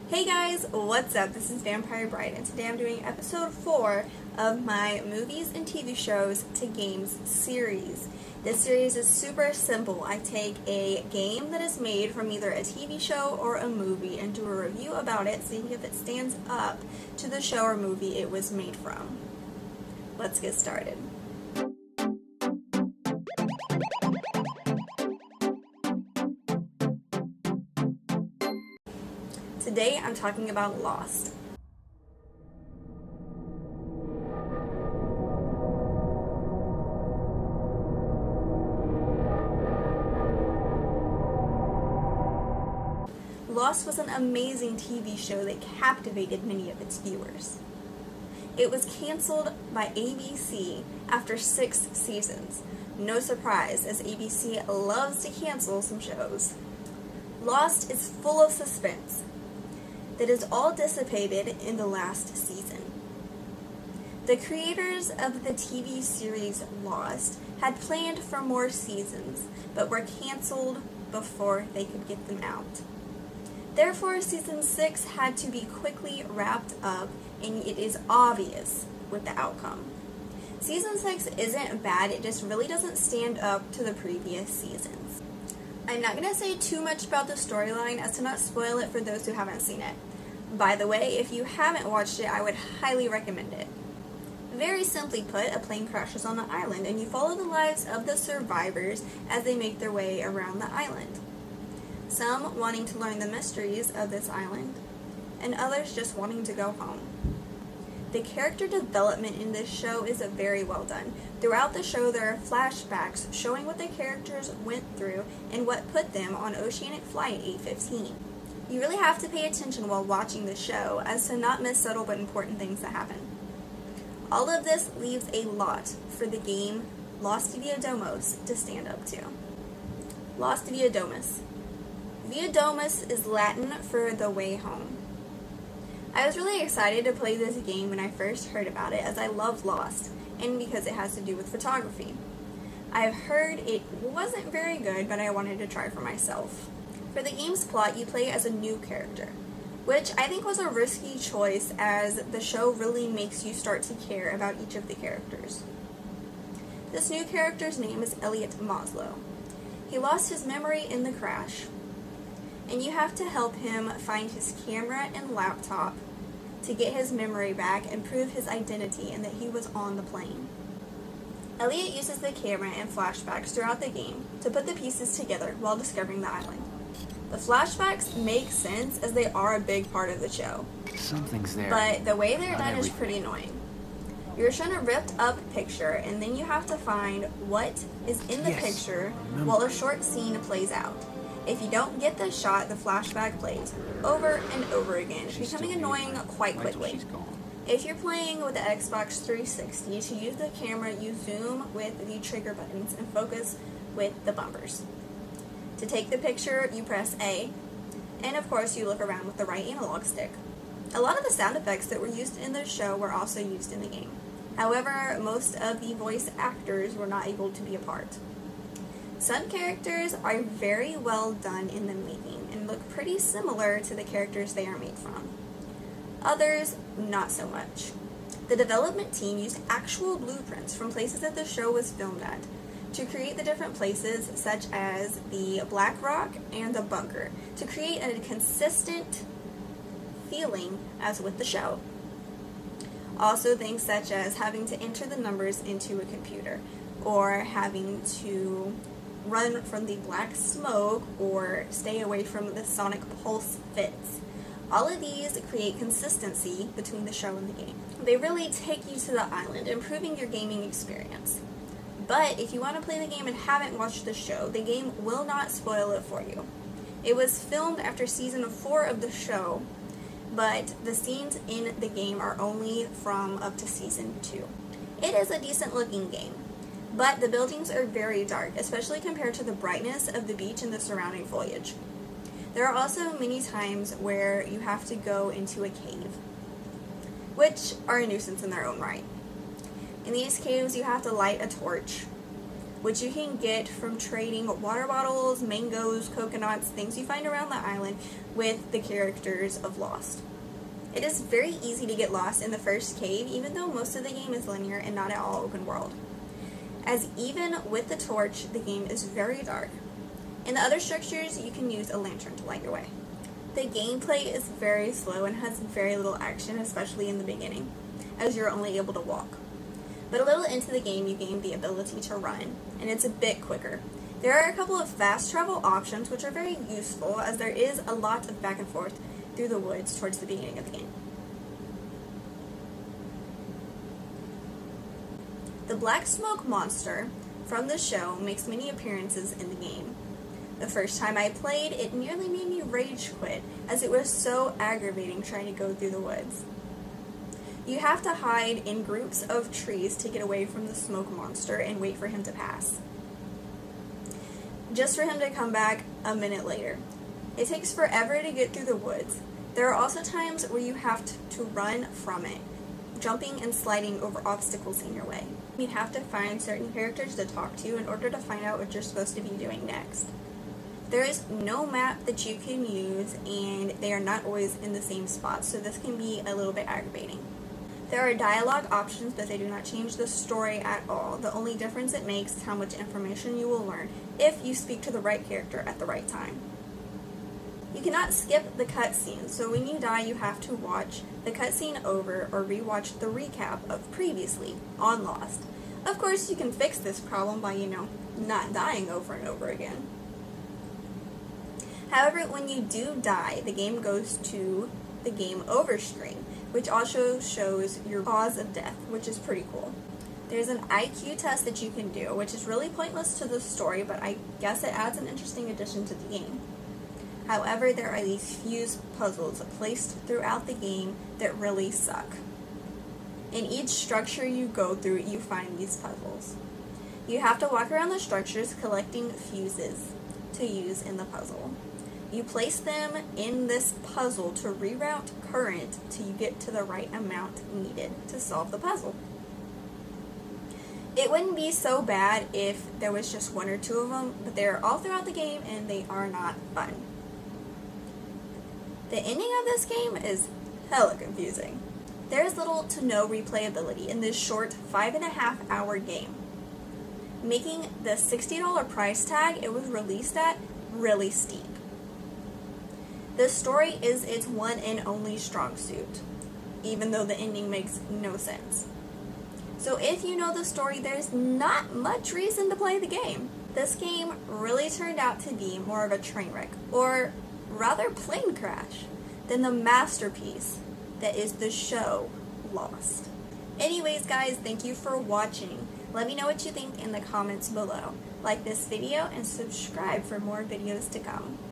Hey guys, what's up? This is Vampire Bride, and today I'm doing episode 4 of my Movies and TV Shows to Games series. This series is super simple. I take a game that is made from either a TV show or a movie and do a review about it, seeing if it stands up to the show or movie it was made from. Let's get started. Today I'm talking about Lost. Lost was an amazing TV show that captivated many of its viewers. It was canceled by ABC after 6 seasons. No surprise, as ABC loves to cancel some shows. Lost is full of suspense that is all dissipated in the last season. The creators of the TV series Lost had planned for more seasons, but were canceled before they could get them out. Therefore, season 6 had to be quickly wrapped up, and it is obvious with the outcome. Season 6 isn't bad, it just really doesn't stand up to the previous seasons. I'm not going to say too much about the storyline as to not spoil it for those who haven't seen it. By the way, if you haven't watched it, I would highly recommend it. Very simply put, a plane crashes on the island and you follow the lives of the survivors as they make their way around the island. Some wanting to learn the mysteries of this island, and others just wanting to go home. The character development in this show is very well done. Throughout the show, there are flashbacks showing what the characters went through and what put them on Oceanic Flight 815. You really have to pay attention while watching the show as to not miss subtle but important things that happen. All of this leaves a lot for the game Lost via Domus to stand up to. Lost via Domus. Via Domus is Latin for the way home. I was really excited to play this game when I first heard about it, as I love Lost, and because it has to do with photography. I've heard it wasn't very good, but I wanted to try for myself. For the game's plot, you play as a new character, which I think was a risky choice as the show really makes you start to care about each of the characters. This new character's name is Elliot Maslow. He lost his memory in the crash, and you have to help him find his camera and laptop to get his memory back and prove his identity and that he was on the plane. Elliot uses the camera and flashbacks throughout the game to put the pieces together while discovering the island. The flashbacks make sense as they are a big part of the show. Something's there. But the way they're done is pretty annoying. You're shown a ripped up picture and then you have to find what is in the picture while a short scene plays out. If you don't get the shot, the flashback plays over and over again, becoming annoying quite quickly. If you're playing with the Xbox 360, to use the camera, you zoom with the trigger buttons and focus with the bumpers. To take the picture, you press A, and of course you look around with the right analog stick. A lot of the sound effects that were used in the show were also used in the game. However, most of the voice actors were not able to be a part. Some characters are very well done in the making and look pretty similar to the characters they are made from. Others, not so much. The development team used actual blueprints from places that the show was filmed at to create the different places, such as the Black Rock and the bunker, to create a consistent feeling as with the show. Also, things such as having to enter the numbers into a computer, or having to run from the black smoke or stay away from the sonic pulse fits. All of these create consistency between the show and the game. They really take you to the island, improving your gaming experience. But if you want to play the game and haven't watched the show, the game will not spoil it for you. It was filmed after season 4 of the show, but the scenes in the game are only from up to season 2. It is a decent looking game, but the buildings are very dark, especially compared to the brightness of the beach and the surrounding foliage. There are also many times where you have to go into a cave, which are a nuisance in their own right. In these caves, you have to light a torch which you can get from trading water bottles, mangoes, coconuts, things you find around the island with the characters of Lost. It is very easy to get lost in the first cave, even though most of the game is linear and not at all open world, as even with the torch, the game is very dark. In the other structures, you can use a lantern to light your way. The gameplay is very slow and has very little action, especially in the beginning, as you're only able to walk. But a little into the game, you gain the ability to run, and it's a bit quicker. There are a couple of fast travel options which are very useful, as there is a lot of back and forth through the woods towards the beginning of the game. The black smoke monster from the show makes many appearances in the game. The first time I played, it nearly made me rage quit, as it was so aggravating trying to go through the woods. You have to hide in groups of trees to get away from the smoke monster and wait for him to pass, just for him to come back a minute later. It takes forever to get through the woods. There are also times where you have to run from it, jumping and sliding over obstacles in your way. You have to find certain characters to talk to in order to find out what you're supposed to be doing next. There is no map that you can use, and they are not always in the same spot, so this can be a little bit aggravating. There are dialogue options, but they do not change the story at all. The only difference it makes is how much information you will learn if you speak to the right character at the right time. You cannot skip the cutscenes, so when you die you have to watch the cutscene over or rewatch the recap of previously on Lost. Of course, you can fix this problem by, not dying over and over again. However, when you do die, the game goes to the game over screen, which also shows your cause of death, which is pretty cool. There's an IQ test that you can do, which is really pointless to the story, but I guess it adds an interesting addition to the game. However, there are these fuse puzzles placed throughout the game that really suck. In each structure you go through, you find these puzzles. You have to walk around the structures collecting fuses to use in the puzzle. You place them in this puzzle to reroute current till you get to the right amount needed to solve the puzzle. It wouldn't be so bad if there was just one or two of them, but they're all throughout the game and they are not fun. The ending of this game is hella confusing. There is little to no replayability in this short 5.5 hour game, making the $60 price tag it was released at really steep. The story is its one and only strong suit, even though the ending makes no sense. So if you know the story, there's not much reason to play the game. This game really turned out to be more of a train wreck, or rather plane crash, than the masterpiece that is the show Lost. Anyways guys, thank you for watching. Let me know what you think in the comments below. Like this video and subscribe for more videos to come.